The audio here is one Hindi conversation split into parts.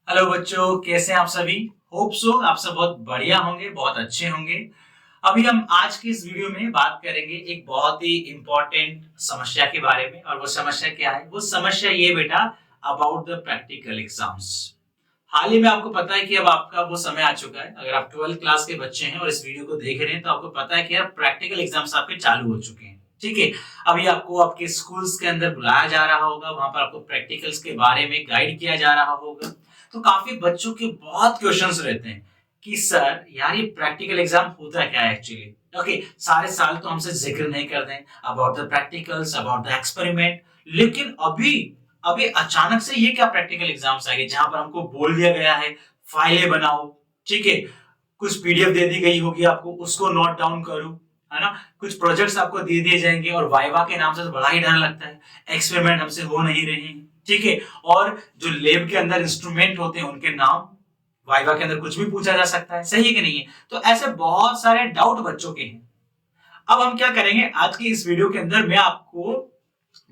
हेलो बच्चों, कैसे हैं आप सभी। होप सो आप सब बहुत बढ़िया होंगे, बहुत अच्छे होंगे। अभी हम आज की इस वीडियो में बात करेंगे एक बहुत ही इंपॉर्टेंट समस्या के बारे में। और वो समस्या क्या है? वो समस्या ये बेटा, अबाउट द प्रैक्टिकल एग्जाम्स। हाल ही में आपको पता है कि अब आपका वो समय आ चुका है। अगर आप 12th क्लास के बच्चे हैं और इस वीडियो को देख रहे हैं तो आपको पता है कि यार प्रैक्टिकल एग्जाम्स आपके चालू हो चुके हैं। ठीक है, अभी आपको आपके स्कूल्स के अंदर बुलाया जा रहा होगा, वहां पर आपको प्रैक्टिकल्स के बारे में गाइड किया जा रहा होगा। तो काफी बच्चों के बहुत क्वेश्चंस रहते हैं कि सर यार ये प्रैक्टिकल एग्जाम होता क्या है एक्चुअली। ओके, सारे साल तो हमसे जिक्र नहीं करते हैं about the practicals, about the experiment, लेकिन अभी अभी अचानक से ये क्या प्रैक्टिकल एग्जाम्स आ गए जहां पर हमको बोल दिया गया है फाइलें बनाओ। ठीक है, कुछ पीडीएफ दे दी गई होगी आपको, उसको नोट डाउन करो, है ना। कुछ प्रोजेक्ट्स आपको दे दिए जाएंगे और वाइवा के नाम से तो बड़ा ही डर लगता है, एक्सपेरिमेंट हमसे हो नहीं रहे हैं। ठीक है, और जो लैब के अंदर इंस्ट्रूमेंट होते हैं उनके नाम, वाइवा के अंदर कुछ भी पूछा जा सकता है, सही है कि नहीं है। तो ऐसे बहुत सारे डाउट बच्चों के हैं। अब हम क्या करेंगे, आज की इस वीडियो के अंदर मैं आपको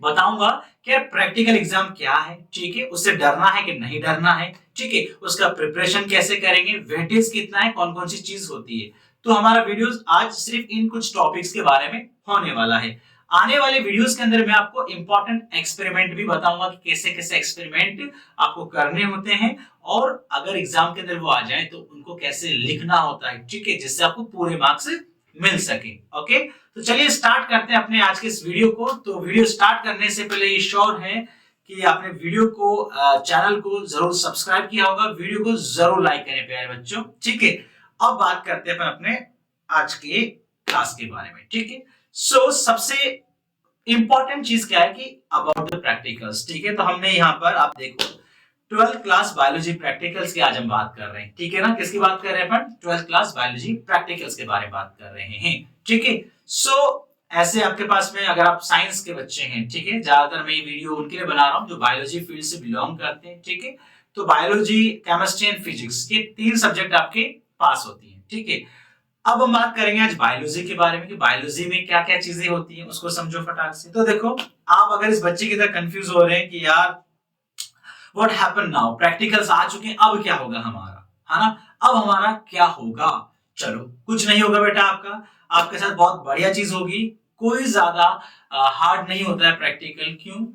बताऊंगा कि प्रैक्टिकल एग्जाम क्या है। ठीक है, उससे डरना है कि नहीं डरना है। ठीक है, उसका प्रिपरेशन कैसे करेंगे, वेटेज कितना है, कौन कौन सी चीज होती है। तो हमारा वीडियो आज सिर्फ इन कुछ टॉपिक्स के बारे में होने वाला है। आने वाले वीडियोस के अंदर मैं आपको इंपॉर्टेंट एक्सपेरिमेंट भी बताऊंगा कि कैसे कैसे एक्सपेरिमेंट आपको करने होते हैं, और अगर एग्जाम के अंदर वो आ जाए तो उनको कैसे लिखना होता है। ठीक है, जिससे आपको पूरे मार्क्स मिल सके। ओके, तो चलिए स्टार्ट करते हैं अपने आज के इस वीडियो को। तो वीडियो स्टार्ट करने से पहले ये श्योर है कि आपने वीडियो को, चैनल को जरूर सब्सक्राइब किया होगा, वीडियो को जरूर लाइक करें प्यारे बच्चों। ठीक है, अब बात करते हैं अपने आज के क्लास के बारे में। ठीक है, सो सबसे इंपॉर्टेंट चीज क्या है कि अबाउट द प्रैक्टिकल्स। ठीक है, तो हमने यहाँ पर आप देखो 12th क्लास बायोलॉजी प्रैक्टिकल्स की आज हम बात कर रहे हैं। ठीक है ना, किसकी बात कर रहे हैं अपन? 12th क्लास बायोलॉजी प्रैक्टिकल्स के बारे में बात कर रहे हैं। ठीक है, सो ऐसे आपके पास में अगर आप साइंस के बच्चे हैं, ठीक है, ज्यादातर मैं ये वीडियो उनके लिए बना रहा हूं जो बायोलॉजी फील्ड से बिलोंग करते हैं। ठीक है, तो बायोलॉजी, केमिस्ट्री एंड फिजिक्स, ये 3 सब्जेक्ट आपके पास होती है। ठीक है, अब हम बात करेंगे आज बायोलॉजी के बारे में कि बायोलॉजी में क्या क्या चीजें होती हैं, उसको समझो फटाक से। तो देखो, आप अगर इस बच्चे की तरह कंफ्यूज हो रहे हैं कि यार व्हाट हैपन नाउ, प्रैक्टिकल्स आ चुके हैं, अब क्या होगा हमारा, है ना, अब हमारा क्या होगा। चलो, कुछ नहीं होगा बेटा, आपके साथ बहुत बढ़िया चीज होगी। कोई ज्यादा हार्ड नहीं होता है प्रैक्टिकल। क्यों?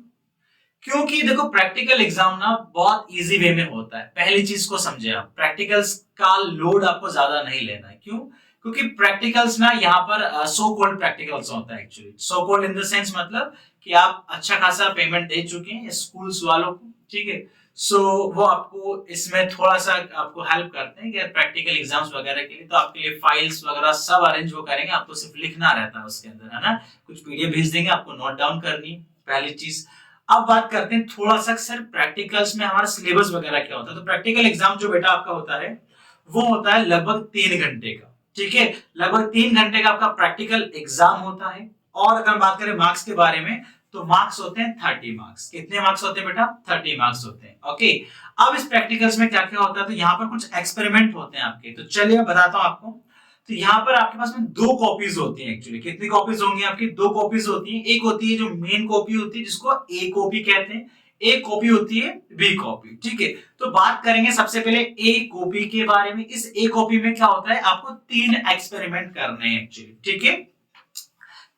क्योंकि देखो प्रैक्टिकल एग्जाम ना बहुत इजी वे में होता है। पहली चीज को समझे आप, प्रैक्टिकल्स का लोड आपको ज्यादा नहीं लेना है। क्यों? क्योंकि प्रैक्टिकल्स ना यहाँ पर सो कॉल्ड प्रैक्टिकल्स होता है actually. So called in the sense मतलब कि आप अच्छा खासा पेमेंट दे चुके हैं स्कूल्स वालों को। ठीक है, सो वो आपको इसमें थोड़ा सा आपको हेल्प करते हैं कि प्रैक्टिकल एग्जाम्स वगैरह के लिए, तो आपके लिए फाइल्स वगैरह सब अरेंज वो करेंगे, आपको सिर्फ लिखना रहता है उसके अंदर, है ना। कुछ पीडीएफ भेज देंगे, आपको नोट डाउन करनी, पहली चीज। अब बात करते हैं थोड़ा सा सर प्रैक्टिकल्स में हमारा सिलेबस वगैरह क्या होता है। तो प्रैक्टिकल एग्जाम जो बेटा आपका होता है वो होता है लगभग 3 घंटे का। ठीक है, लगभग 3 घंटे का आपका प्रैक्टिकल एग्जाम होता है। और अगर बात करें मार्क्स के बारे में तो मार्क्स होते हैं 30 मार्क्स। कितने मार्क्स होते हैं बेटा? 30 मार्क्स होते हैं। ओके, अब इस प्रैक्टिकल्स में क्या क्या होता है, तो यहाँ पर कुछ एक्सपेरिमेंट होते हैं आपके। तो चलिए मैं बताता हूँ आपको। तो यहाँ पर आपके पास में 2 कॉपीज होती हैं एक्चुअली। कितनी कॉपीज होंगी आपकी? 2 कॉपीज होती हैं। एक होती है जो मेन कॉपी होती है जिसको ए कॉपी कहते हैं, एक कॉपी होती है बी कॉपी। ठीक है, तो बात करेंगे सबसे पहले ए कॉपी के बारे में। इस ए कॉपी में क्या होता है, आपको 3 एक्सपेरिमेंट करने हैं एक्चुअली। ठीक है,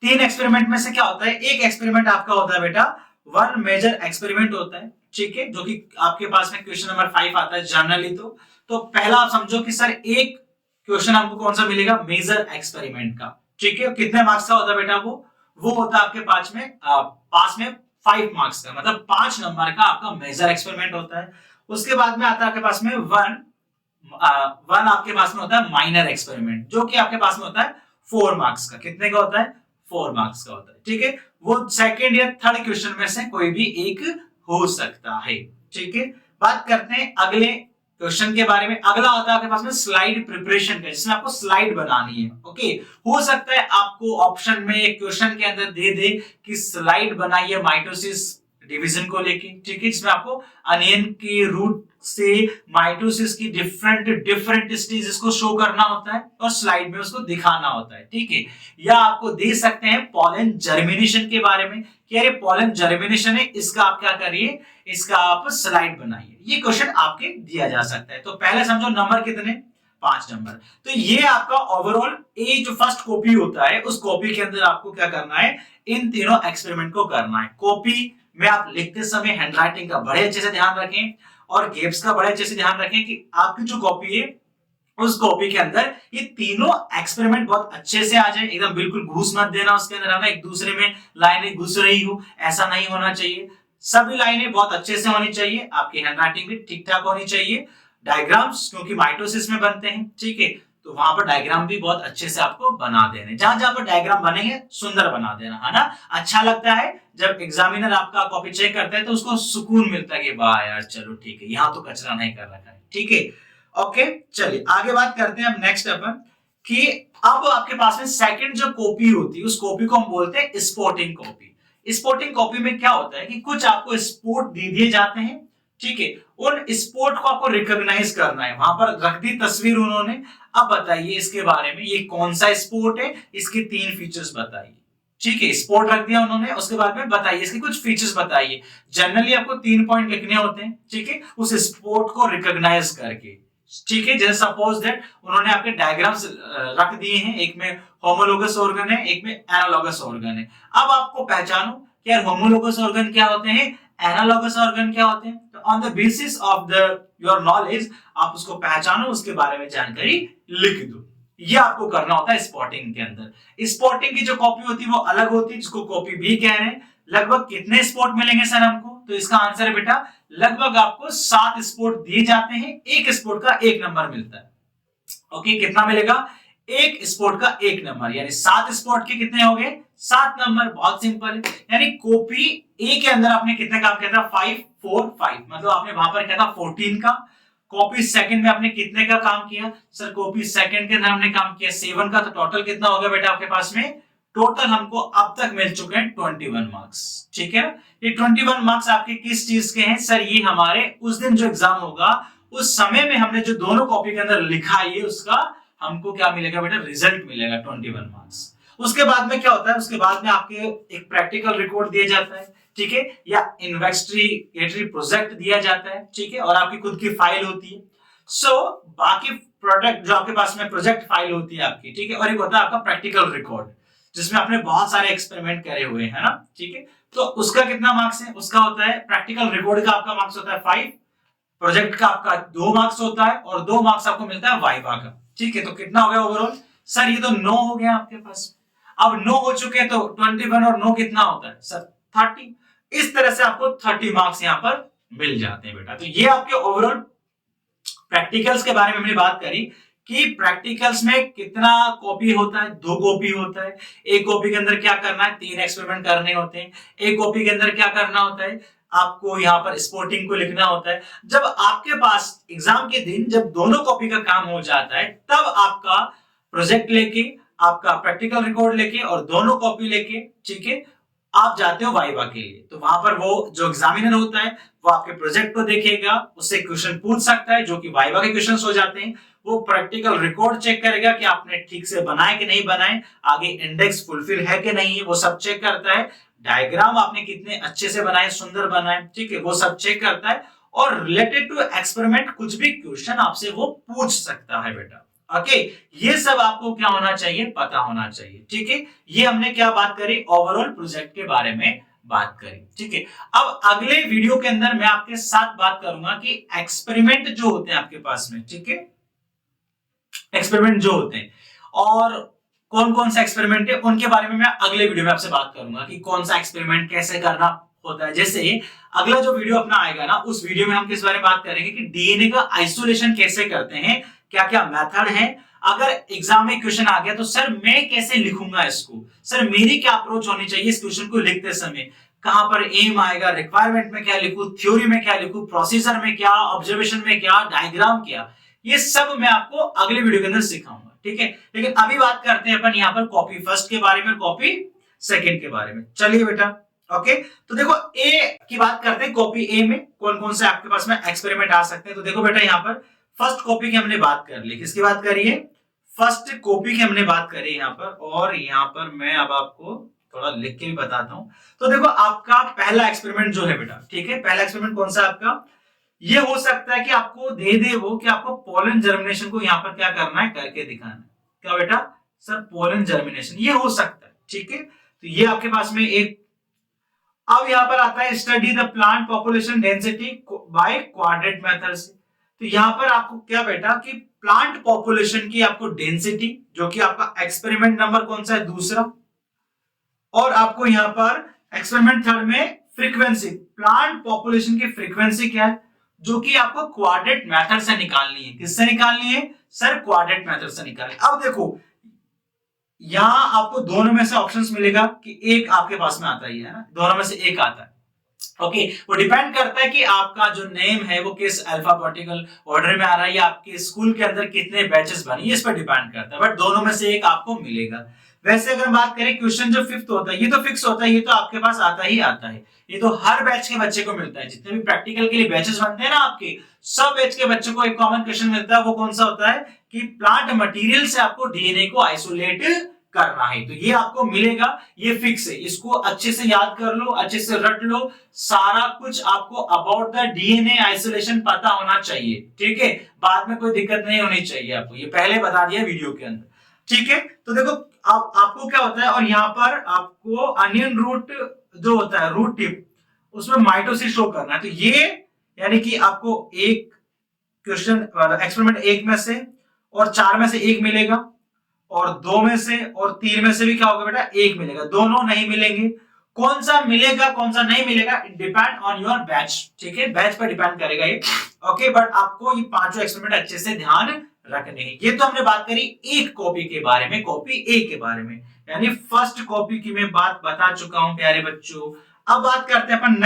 3 एक्सपेरिमेंट में से क्या होता है, एक एक्सपेरिमेंट आपका होता है बेटा वन मेजर एक्सपेरिमेंट होता है। ठीक है, जो कि आपके पास में क्वेश्चन नंबर 5 आता है जनरली। तो पहला आप समझो कि सर एक क्वेश्चन आपको कौन सा मिलेगा, मेजर एक्सपेरिमेंट का। ठीक है, कितने मार्क्स का होता है बेटा? वो होता है आपके पास में 5 मार्क्स का, मतलब 5 नंबर का आपका मेजर एक्सपेरिमेंट होता है। उसके बाद में आता है आपके पास में वन आपके पास में होता है माइनर एक्सपेरिमेंट, जो कि आपके पास में होता है 4 मार्क्स का। कितने का होता है? 4 मार्क्स का होता है। ठीक है, वो सेकंड या थर्ड क्वेश्चन में से कोई भी एक हो सकता है। ठीक है, बात करते हैं अगले क्वेश्चन के बारे में। अगला होता है आपके पास में स्लाइड प्रिपरेशन का, जिसमें आपको स्लाइड बनानी है। ओके, हो सकता है आपको ऑप्शन में एक क्वेश्चन के अंदर दे दे कि स्लाइड बनाइए माइटोसिस डिवीजन को लेके। ठीक है, जिसमें आपको अनियन की रूट से माइटोसिस की डिफरेंट स्टेजेस को शो करना होता है और स्लाइड में उसको दिखाना होता है। ठीक है, या आपको दे सकते हैं पॉलन जर्मिनेशन के बारे में कि यार ये पॉलन जर्मिनेशन है, इसका आप क्या करिए, इसका आप स्लाइड बनाइए। ये क्वेश्चन आपके दिया जा सकता है। तो पहले समझो नंबर कितने, 5 नंबर। तो ये आपका ओवरऑल ए जो फर्स्ट कॉपी होता है, उस कॉपी के अंदर आपको क्या करना है, इन तीनों एक्सपेरिमेंट को करना है। कॉपी में आप लिखते समय हैंडराइटिंग का बड़े अच्छे से ध्यान रखें और गैप्स का बड़े अच्छे से ध्यान रखें कि आपकी जो कॉपी है उस कॉपी के अंदर ये तीनों एक्सपेरिमेंट बहुत अच्छे से आ जाए। एकदम बिल्कुल घुस मत देना उसके अंदर, है ना, एक दूसरे में लाइनें घुस रही हो, ऐसा नहीं होना चाहिए। सभी लाइनें बहुत अच्छे से होनी चाहिए, आपकी हैंडराइटिंग भी ठीक ठाक होनी चाहिए। डायग्राम्स क्योंकि माइटोसिस में बनते हैं, ठीक है, तो वहां पर डायग्राम भी बहुत अच्छे से आपको बना देने, जहां जहां पर डायग्राम बनेंगे सुंदर बना देना, है ना। अच्छा लगता है जब एग्जामिनर आपका कॉपी चेक करता है तो उसको सुकून मिलता है कि वाह यार चलो ठीक है, यहाँ तो कचरा नहीं कर रखा है, ठीक है। ओके, चलिए आगे बात करते हैं अब नेक्स्ट अपन कि अब आपके पास में सेकंड जो कॉपी होती है उस कॉपी को हम बोलते हैं स्पोर्टिंग कॉपी। स्पोर्टिंग कॉपी में क्या होता है कि कुछ आपको स्पोर्ट दे दिए जाते हैं, ठीक है, उन स्पोर्ट को आपको रिकॉग्नाइज करना है। वहां पर रख दी तस्वीर उन्होंने, अब बताइए इसके बारे में, ये कौन सा स्पोर्ट है, इसके 3 फीचर्स बताइए। ठीक है, स्पोर्ट रख दिया उन्होंने, उसके बाद में बताइए इसके कुछ फीचर्स बताइए। जनरली आपको 3 पॉइंट लिखने होते हैं, ठीक है, उस स्पोर्ट को रिकॉग्नाइज करके, ठीक है। जैसे सपोज दैट उन्होंने आपके डायग्राम्स रख दिए हैं, एक में होमोलोगस ऑर्गन है, एक में एनालॉगस ऑर्गन है। अब आपको पहचानो कि यार होमोलोगस ऑर्गन क्या होते हैं, एनालॉगस ऑर्गन क्या होते हैं। तो on the basis of the your knowledge आप उसको पहचानो, उसके बारे में जानकारी लिख दो। ये आपको करना होता है स्पॉटिंग के अंदर। स्पॉटिंग की जो कॉपी होती है वो अलग होती है, जिसको कॉपी भी कह रहे हैं। लगभग कितने स्पॉट मिलेंगे सर हमको, तो इसका आंसर है बेटा लगभग आपको 7 स्पॉट दिए जाते हैं, एक स्पॉट का 1 नंबर मिलता है। ओके, कितना मिलेगा, एक स्पॉट का 1 नंबर, यानी 7 स्पॉट के कितने हो गए, 7 नंबर। बहुत सिंपल है, यानी कॉपी ए के अंदर आपने कितने काम किया था, 5 4 5, मतलब आपने वहां पर किया था 14 का। कॉपी सेकंड में आपने कितने का काम किया, सर कॉपी सेकंड के अंदर हमने काम किया 7 का। तो टोटल कितना हो गया बेटा आपके पास में, टोटल हमको अब तक मिल चुके हैं 21 मार्क्स, ठीक है। ये 21 मार्क्स आपके किस चीज के हैं, सर ये हमारे उस दिन जो एग्जाम होगा उस समय में हमने जो दोनों कॉपी के अंदर लिखा है उसका हमको क्या मिलेगा बेटा, रिजल्ट मिलेगा 21 मार्क्स। उसके बाद में क्या होता है, उसके बाद में आपके एक प्रैक्टिकल रिकॉर्ड दिया जाता है, ठीक है, या इन्वेस्टिगेटरी प्रोजेक्ट दिया जाता है, ठीक है, और आपकी खुद की फाइल होती है। सो बाकी प्रोडक्ट जो आपके पास में प्रोजेक्ट फाइल होती है आपकी, ठीक है, और एक होता है आपका प्रैक्टिकल रिकॉर्ड जिसमें आपने बहुत सारे एक्सपेरिमेंट करे हुए हैं ना, ठीक है। तो उसका कितना मार्क्स है, उसका होता है प्रैक्टिकल रिकॉर्ड का आपका मार्क्स होता है 5, प्रोजेक्ट का आपका 2 मार्क्स होता है और 2 मार्क्स आपको मिलता है वाइवा का, ठीक है। तो कितना हो गया ओवरऑल, सर ये तो 9 हो गया आपके पास। अब 9 हो चुके तो 21 और 9 कितना होता है सर 30। इस तरह से आपको 30 मार्क्स यहां पर मिल जाते हैं बेटा। तो ये आपके ओवरऑल प्रैक्टिकल्स के बारे में हमने बात करी कि प्रैक्टिकल्स में कितना कॉपी होता है, 2 कॉपी होता है। एक कॉपी के अंदर क्या करना है, 3 एक्सपेरिमेंट करने होते हैं। एक कॉपी के अंदर क्या करना होता है, आपको यहाँ पर स्पोर्टिंग को लिखना होता है। जब आपके पास एग्जाम के दिन जब दोनों कॉपी का काम हो जाता है तब आपका प्रोजेक्ट लेके, आपका प्रैक्टिकल रिकॉर्ड लेके और दोनों कॉपी लेके, ठीक है, आप जाते हो वाइवा के लिए। तो वहां पर वो जो एग्जामिनर होता है वो आपके प्रोजेक्ट को देखेगा, उससे क्वेश्चन पूछ सकता है जो कि वाइवा के क्वेश्चंस हो जाते हैं। वो प्रैक्टिकल रिकॉर्ड चेक करेगा कि आपने ठीक से बनाए कि नहीं बनाए, आगे इंडेक्स फुलफिल है कि नहीं है वो सब चेक करता है। डायग्राम आपने कितने अच्छे से बनाए, सुंदर बनाए, ठीक है, वो सब चेक करता है। और रिलेटेड टू एक्सपेरिमेंट कुछ भी क्वेश्चन आपसे वो पूछ सकता है बेटा। ओके, ये सब आपको क्या होना चाहिए, पता होना चाहिए, ठीक है। ये हमने क्या बात करी, ओवरऑल प्रोजेक्ट के बारे में बात करी, ठीक है। अब अगले वीडियो के अंदर मैं आपके साथ बात करूंगा कि एक्सपेरिमेंट जो होते हैं आपके पास में, ठीक है, एक्सपेरिमेंट जो होते हैं और कौन कौन सा एक्सपेरिमेंट है उनके बारे में मैं अगले वीडियो में आपसे बात करूंगा कि कौन सा एक्सपेरिमेंट कैसे करना होता है। जैसे अगला जो वीडियो अपना आएगा ना, उस वीडियो में हम किस बारे में बात करेंगे कि डीएनए का आइसोलेशन कैसे करते हैं, क्या क्या मेथड है। अगर एग्जाम में क्वेश्चन आ गया तो सर मैं कैसे लिखूंगा इसको, सर मेरी क्या अप्रोच होनी चाहिए इस क्वेश्चन को लिखते समय, कहां पर एम आएगा, रिक्वायरमेंट में क्या लिखूं, थ्योरी में क्या लिखूं, प्रोसीजर में क्या, ऑब्जर्वेशन में क्या, डायग्राम क्या, ये सब मैं आपको अगले वीडियो के अंदर सिखाऊंगा, ठीक है। लेकिन अभी बात करते हैं अपन यहाँ पर कॉपी फर्स्ट के बारे में, कॉपी सेकंड के बारे में। चलिए बेटा, ओके, तो देखो ए की बात करते हैं। कॉपी ए में कौन कौन से आपके पास में एक्सपेरिमेंट आ सकते हैं। तो देखो बेटा, यहाँ पर फर्स्ट कॉपी की हमने बात कर ली, किसकी बात करिए, फर्स्ट कॉपी की हमने बात करी यहाँ पर। और यहाँ पर मैं अब आपको थोड़ा लिख के भी बताता हूं। तो देखो आपका पहला एक्सपेरिमेंट जो है बेटा, ठीक है, पहला एक्सपेरिमेंट कौन सा है आपका, ये हो सकता है कि आपको दे दे वो कि आपको पोलन जर्मिनेशन को यहाँ पर क्या करना है, करके दिखाना है। क्या बेटा, सर पोलन जर्मिनेशन, ये हो सकता है, ठीक है। तो ये आपके पास में एक, अब यहां पर आता है study the plant population density by quadrat method से। तो यहां पर आपको क्या बेटा कि प्लांट पॉपुलेशन की आपको डेंसिटी, जो कि आपका एक्सपेरिमेंट नंबर कौन सा है, दूसरा, और आपको यहां पर एक्सपेरिमेंट थर्ड में फ्रीक्वेंसी, प्लांट पॉपुलेशन की फ्रीक्वेंसी क्या है, जो कि आपको क्वाड्रेट मेथड से निकालनी है। किससे निकालनी है सर, क्वाड्रेट मेथड से निकालनी है। अब देखो यहां आपको दोनों में से ऑप्शंस मिलेगा कि एक आपके पास में आता ही है ना, दोनों में से एक आता है। ओके, वो डिपेंड करता है कि आपका जो नेम है वो किस अल्फाबेटिकल ऑर्डर में आ रहा है, या आपके स्कूल के अंदर कितने बैचेस बने, इस पर डिपेंड करता है, बट दोनों में से एक आपको मिलेगा। वैसे अगर बात करें क्वेश्चन जो फिफ्थ होता है, ये तो फिक्स होता है, ये तो आपके पास आता ही आता है, ये तो हर बैच के बच्चे को मिलता है। जितने भी प्रैक्टिकल के लिए बैचेस बनते हैं ना आपके, सब बैच के बच्चों को एक कॉमन क्वेश्चन मिलता है। वो कौन सा होता है कि प्लांट मटेरियल से आपको डीएनए को आइसोलेट करना है। तो ये आपको मिलेगा, ये फिक्स है, इसको अच्छे से याद कर लो, अच्छे से रट लो, सारा कुछ आपको अबाउट द डीएनए आइसोलेशन पता होना चाहिए, ठीक है। बाद में कोई दिक्कत नहीं होनी चाहिए आपको, ये पहले बता दिया वीडियो के अंदर, ठीक है। तो देखो आपको क्या होता है, और यहाँ पर आपको अनियन रूट जो होता है, रूट टिप, उसमें माइटोसिस शो करना है। तो ये यानी कि आपको एक क्वेश्चन एक्सपेरिमेंट एक में से और चार में से एक मिलेगा, और दो में से और तीन में से भी क्या होगा बेटा, एक मिलेगा, दोनों नहीं मिलेंगे। कौन सा मिलेगा कौन सा नहीं मिलेगा, डिपेंड ऑन योर बैच, ठीक है, बैच पर डिपेंड करेगा ये। ओके, बट आपको ये पांचों एक्सपेरिमेंट अच्छे से ध्यान रखने हैं। ये तो हमने बात करी एक कॉपी के बारे में, कॉपी ए के बारे में, यानी फर्स्ट कॉपी की मैं बात बता चुका हूं प्यारे बच्चों। अब बात करते हैं अपन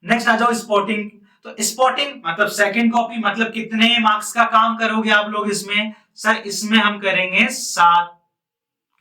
नेक्स्ट आ जाओ स्पॉटिंग। तो स्पॉटिंग मतलब सेकंड कॉपी, मतलब कितने मार्क्स का काम करोगे आप लोग इसमें, सर इसमें हम करेंगे 7।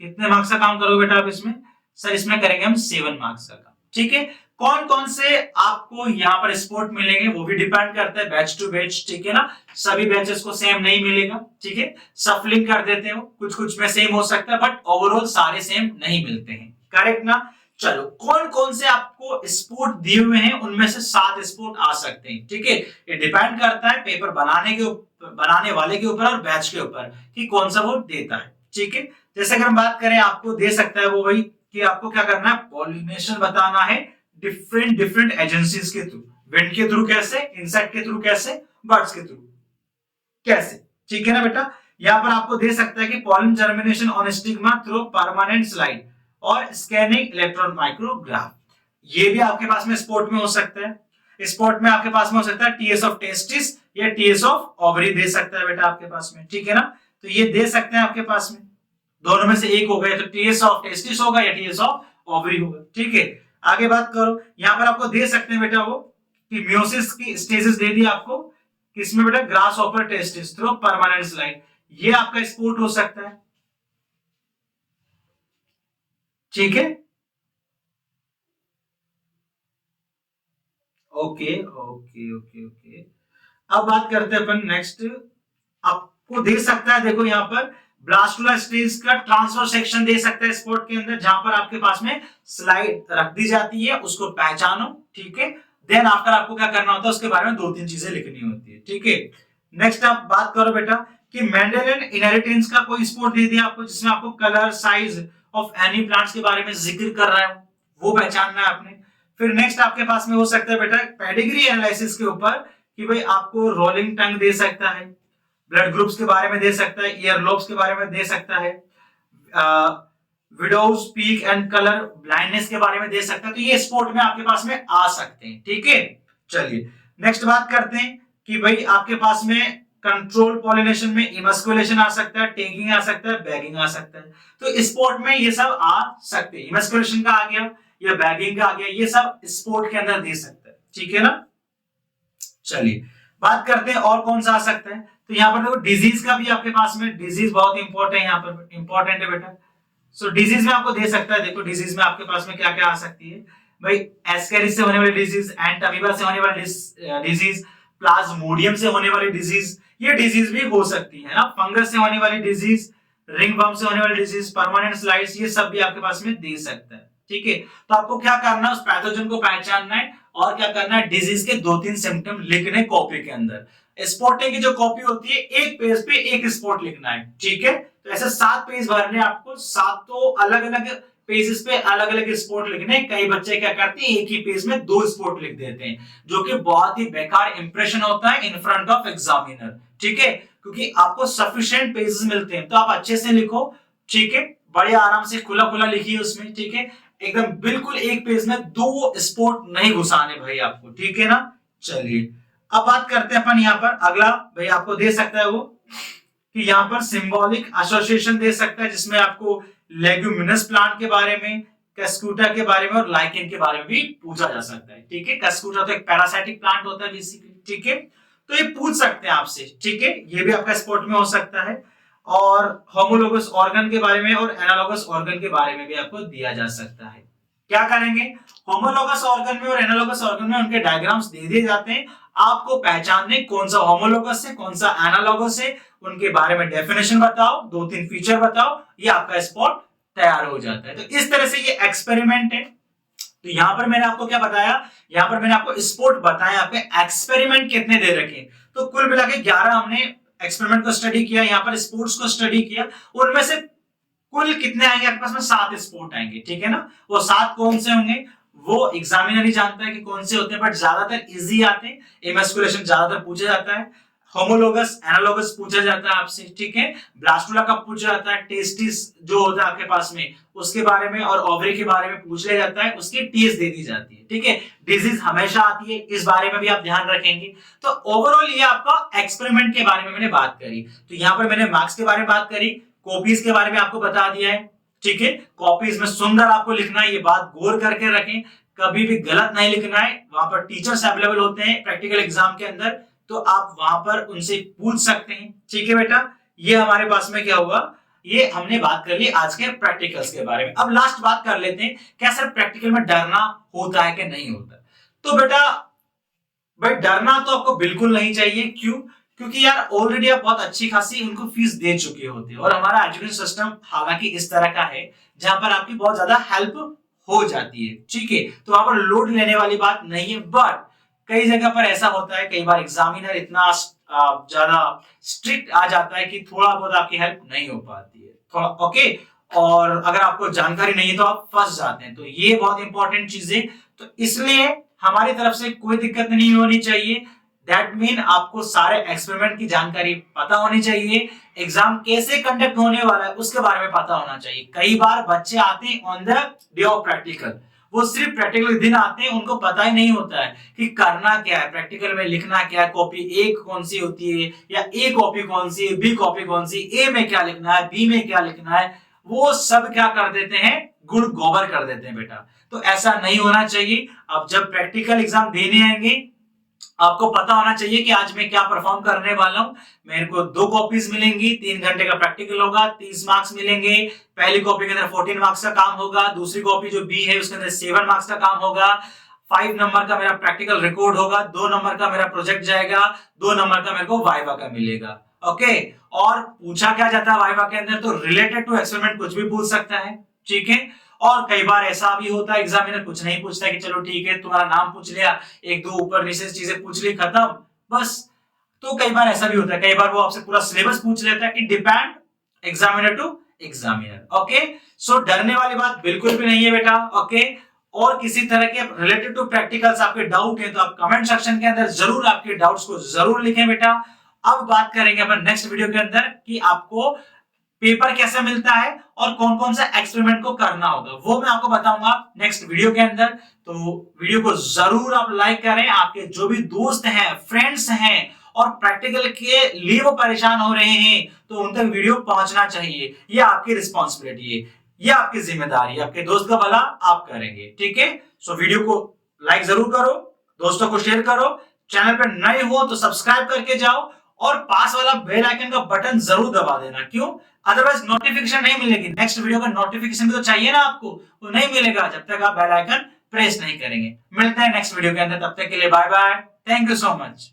कितने मार्क्स का काम करोगे बेटा आप इसमें, सर इसमें करेंगे हम 7 मार्क्स का काम, ठीक है। कौन कौन से आपको यहाँ पर स्पोर्ट मिलेंगे वो भी डिपेंड करता है बैच टू बैच, ठीक है ना, सभी बैचेस को सेम नहीं मिलेगा, ठीक है, सफलिंग कर देते हो, कुछ कुछ में सेम हो सकता है, बट ओवरऑल सारे सेम नहीं मिलते हैं, करेक्ट ना। चलो कौन कौन से आपको स्पोर्ट दिए हुए हैं, उनमें से 7 स्पोर्ट आ सकते हैं, ठीक है। ये डिपेंड करता है पेपर बनाने वाले के ऊपर और बैच के ऊपर कि कौन सा वो देता है, ठीक है। जैसे अगर हम बात करें, आपको दे सकता है वो वही कि आपको क्या करना है, पॉलिनेशन बताना है डिफरेंट एजेंसीज के थ्रू, विंड के थ्रू कैसे, इंसेक्ट के थ्रू कैसे, बर्ड्स के थ्रू कैसे, ठीक है ना बेटा। यहां पर आपको दे सकता है कि pollen germination on stigma through permanent slide और स्कैनिंग इलेक्ट्रॉन माइक्रोग्राफ, ये भी आपके पास में स्पोर्ट में हो सकता है। स्पोर्ट में आपके पास में हो सकता है टीएस ऑफ टेस्टिस या टीएस ऑफ ओवरी दे सकता है बेटा आपके पास में, ठीक है ना। तो ये दे सकते हैं आपके पास में, दोनों में से एक होगा, या तो टीएस ऑफ टेस्टिस होगा या टीएस ऑफ ओवरी होगा, ठीक है। आगे बात करो, यहां पर आपको दे सकते हैं बेटा वो कि मियोसिस की स्टेजेस दे दी आपको, किसमें बेटा, grasshopper testis through permanent slide, ये आपका स्पोर्ट हो सकता है, ठीक है। ओके ओके ओके ओके, अब बात करते हैं अपन नेक्स्ट। आपको दे सकता है, देखो यहाँ पर ब्लास्टुला स्टेज का ट्रांसफर सेक्शन दे सकता है स्पोर्ट के अंदर, जहां पर आपके पास में स्लाइड रख दी जाती है, उसको पहचानो, ठीक है। देन आफ्टर आपको क्या करना होता है, उसके बारे में 2-3 चीजें लिखनी होती है, ठीक है। नेक्स्ट आप बात करो बेटा कि मेंडेलियन इनहेरिटेंस का कोई स्पोर्ट दे दिया आपको, जिसमें आपको colour size of any plants के बारे में जिक्र कर रहा है, वो पहचानना है आपने। फिर नेक्स्ट आपके पास में हो सकता है बेटा पेडिग्री एनालिसिस के ऊपर, कि भाई आपको रोलिंग टंग दे सकता है, ब्लड ग्रुप्स के बारे में दे सकता है, ईयर लोब्स के बारे में दे सकता है, widows peak and colour blindness के बारे में दे सकता है। तो ये स्पोर्ट में आपके पास में आ सकते हैं, ठीक है। चलिए नेक्स्ट बात करते हैं कि भाई आपके पास में कंट्रोल पॉलिनेशन में इमस्कुलेशन आ सकता है, टेगिंग आ सकता है, बैगिंग आ सकता है। तो स्पोर्ट में ये सब आ सकते हैं, इमस्कुलेशन का आ गया या बैगिंग का आ गया, ये सब स्पोर्ट के अंदर दे सकता है, ठीक है ना। चलिए बात करते हैं और कौन सा आ सकता है। तो यहाँ पर देखो डिजीज का भी आपके पास में, डिजीज बहुत इंपॉर्टेंट है, यहाँ पर इंपॉर्टेंट है बेटा। सो डिजीज में आपको दे सकता है, देखो डिजीज में आपके पास में क्या क्या आ सकती है भाई, एस्केरिस से होने वाली डिजीज, एंट अमीबा से होने वाली डिजीज, प्लाज्मोडियम से होने वाली डिजीज, ये डिजीज भी हो सकती है ना, फंगस से होने वाली डिजीज, रिंग वर्म से होने वाली डिजीज, परमानेंट स्लाइड्स, ये सब भी आपके पास में दे सकता है। ठीक है, तो आपको क्या करना है, उस पैथोजन को पहचानना है और क्या करना है, डिजीज के 2-3 सिम्टम लिखने कॉपी के अंदर। स्पॉटिंग की जो कॉपी होती है, एक पेज पे एक स्पॉट लिखना है। ठीक है, तो ऐसे 7 पेज भरने आपको, 7 अलग अलग पेजेस पे अलग अलग स्पॉट लिखने। कई बच्चे क्या करते हैं, एक ही पेज में 2 स्पॉट लिख देते हैं, जो कि बहुत ही बेकार इंप्रेशन होता है इन फ्रंट ऑफ एग्जामिनर। ठीक है, क्योंकि आपको सफिशिएंट पेजेस मिलते हैं, तो आप अच्छे से लिखो। ठीक है, बड़े आराम से खुला खुला लिखिए उसमें। ठीक है, एकदम बिल्कुल एक पेज में 2 स्पॉट नहीं घुसाने भाई आपको। ठीक है ना, चलिए अब बात करते हैं अपन यहाँ पर। अगला भाई आपको दे सकता है वो कि यहाँ पर सिंबॉलिक एसोसिएशन दे सकता है, जिसमें आपको लेग्यूमिनस प्लांट के बारे में, कस्कूटा के बारे में और लाइकेन के बारे में भी पूछा जा सकता है। ठीक है, कस्कूटा तो एक पैरासाइटिक प्लांट होता है बेसिकली। ठीक है, तो ये पूछ सकते हैं आपसे। ठीक है, ये भी आपका स्पॉट में हो सकता है। और होमोलोगस ऑर्गन के बारे में और एनालोगस ऑर्गन के बारे में भी आपको दिया जा सकता है। क्या करेंगे, होमोलोगस ऑर्गन में और एनालोगस ऑर्गन में उनके डायग्राम्स दे दिए जाते हैं। आपको पहचानने कौन सा होमोलोगस है कौन सा एनालोगस है, उनके बारे में डेफिनेशन बताओ, 2-3 फीचर बताओ, ये आपका स्पॉट तैयार हो जाता है। तो इस तरह से ये एक्सपेरिमेंट है। तो यहां पर मैंने आपको क्या बताया, यहां पर मैंने आपको स्पॉट बताया, आपके एक्सपेरिमेंट कितने दे रखे। तो कुल मिला के 11 हमने एक्सपेरिमेंट को स्टडी किया, यहाँ पर स्पोर्ट्स को स्टडी किया। उनमें से कुल कितने आएंगे आपके पास में, 7 स्पोर्ट आएंगे। ठीक है ना, वो 7 कौन से होंगे वो एग्जामिनर ही जानता है कि कौन से होते हैं, बट ज्यादातर इजी आते हैं। एमस्कुलेशन ज्यादातर पूछा जाता है, होमोलोगस एनालोगस पूछा जाता है आपसे। ठीक है, ब्लास्टुला का पूछा जाता है, टेस्टिस जो होता है आपके पास में उसके बारे में और ओवरी के बारे में पूछ लिया जाता है, उसकी टेस्ट दे दी जाती है। ठीक है, डिजीज हमेशा आती है, इस बारे में भी आप ध्यान रखेंगे। तो ओवरऑल ये आपका एक्सपेरिमेंट के बारे में मैंने बात करी। तो यहाँ पर मैंने मार्क्स के बारे में बात करी, कॉपीज के बारे में आपको बता दिया है। ठीक है, कॉपीज में सुंदर आपको लिखना है, ये बात गौर करके रखें, कभी भी गलत नहीं लिखना है। वहां पर टीचर्स अवेलेबल होते हैं प्रैक्टिकल एग्जाम के अंदर, तो आप वहां पर उनसे पूछ सकते हैं। ठीक है बेटा, ये हमारे पास में क्या हुआ, ये हमने बात कर ली आज के प्रैक्टिकल्स के बारे में। अब लास्ट बात कर लेते हैं, क्या सर प्रैक्टिकल में डरना होता है कि नहीं होता। तो बेटा भाई डरना तो आपको बिल्कुल नहीं चाहिए। क्यों, क्योंकि यार ऑलरेडी आप बहुत अच्छी खासी उनको फीस दे चुके होते हो, और हमारा एजुकेशन सिस्टम हालांकि इस तरह का है जहां पर आपकी बहुत ज्यादा हेल्प हो जाती है। ठीक है, तो वहां पर लोड लेने वाली बात नहीं है। बट कई जगह पर ऐसा होता है, कई बार एग्जामिनर इतना ज्यादा स्ट्रिक्ट आ जाता है कि थोड़ा बहुत आपकी हेल्प नहीं हो पाती है थोड़ा। ओके, और अगर आपको जानकारी नहीं है तो आप फंस जाते हैं। तो ये बहुत इंपॉर्टेंट चीज है, तो इसलिए हमारी तरफ से कोई दिक्कत नहीं होनी चाहिए। दैट मीन आपको सारे एक्सपेरिमेंट की जानकारी पता होनी चाहिए, एग्जाम कैसे कंडक्ट होने वाला है उसके बारे में पता होना चाहिए। कई बार बच्चे आते हैं on the day of practical, वो सिर्फ प्रैक्टिकल दिन आते हैं, उनको पता ही नहीं होता है कि करना क्या है, प्रैक्टिकल में लिखना क्या है, कॉपी ए कौन सी होती है, या ए कॉपी कौन सी है, बी कॉपी कौन सी, ए में क्या लिखना है, बी में क्या लिखना है, वो सब क्या कर देते हैं, गुड़ गोबर कर देते हैं बेटा। तो ऐसा नहीं होना चाहिए। अब जब प्रैक्टिकल एग्जाम देने आएंगे, आपको पता होना चाहिए कि आज मैं क्या परफॉर्म करने वाला हूं। मेरे को 2 कॉपीज मिलेंगी, 3 घंटे का प्रैक्टिकल होगा, 30 मार्क्स मिलेंगे। पहली कॉपी के अंदर 14 मार्क्स का काम होगा, दूसरी कॉपी जो बी है उसके अंदर 7 मार्क्स का काम होगा। 5 नंबर का मेरा प्रैक्टिकल रिकॉर्ड होगा, 2 नंबर का मेरा प्रोजेक्ट जाएगा, 2 नंबर का मेरे को वाइवा का मिलेगा। ओके, और पूछा क्या जाता है वाइवा के अंदर, तो रिलेटेड टू एक्सपेरिमेंट कुछ भी पूछ सकता है। ठीक है, और कई बार ऐसा भी होता है एग्जामिनर कुछ नहीं पूछता है कि चलो ठीक है तुम्हारा नाम पूछ लिया, 1-2 ऊपर नीचे चीजें पूछ ली, खत्म बस। तो कई बार ऐसा भी होता है, कई बार वो आपसे पूरा सिलेबस पूछ लेता है कि depend examiner to examiner. Okay, so डरने वाली बात बिल्कुल भी नहीं है बेटा। ओके, और किसी तरह के रिलेटेड टू प्रैक्टिकल्स आपके डाउट है तो आप कमेंट सेक्शन के अंदर जरूर आपके डाउट्स को जरूर लिखें बेटा। अब बात करेंगे अपन नेक्स्ट वीडियो के अंदर कि आपको पेपर कैसा मिलता है और कौन कौन सा एक्सपेरिमेंट को करना होगा, वो मैं आपको बताऊंगा नेक्स्ट वीडियो के अंदर। तो वीडियो को जरूर आप लाइक करें, आपके जो भी दोस्त हैं, फ्रेंड्स हैं और प्रैक्टिकल के लिए वो परेशान हो रहे हैं, तो उन तक वीडियो पहुंचना चाहिए। ये आपकी रिस्पॉन्सिबिलिटी है, ये आपकी जिम्मेदारी है, आपके दोस्त का भला आप करेंगे। ठीक है, सो वीडियो को लाइक जरूर करो, दोस्तों को शेयर करो, चैनल पर नए हो तो सब्सक्राइब करके जाओ और पास वाला बेल आइकन का बटन जरूर दबा देना। क्यों, अदरवाइज नोटिफिकेशन नहीं मिलेगी। नेक्स्ट वीडियो का नोटिफिकेशन भी तो चाहिए ना आपको, वो नहीं मिलेगा जब तक आप बेल आइकन प्रेस नहीं करेंगे। मिलते हैं नेक्स्ट वीडियो के अंदर, तब तक के लिए bye bye, thank you so much.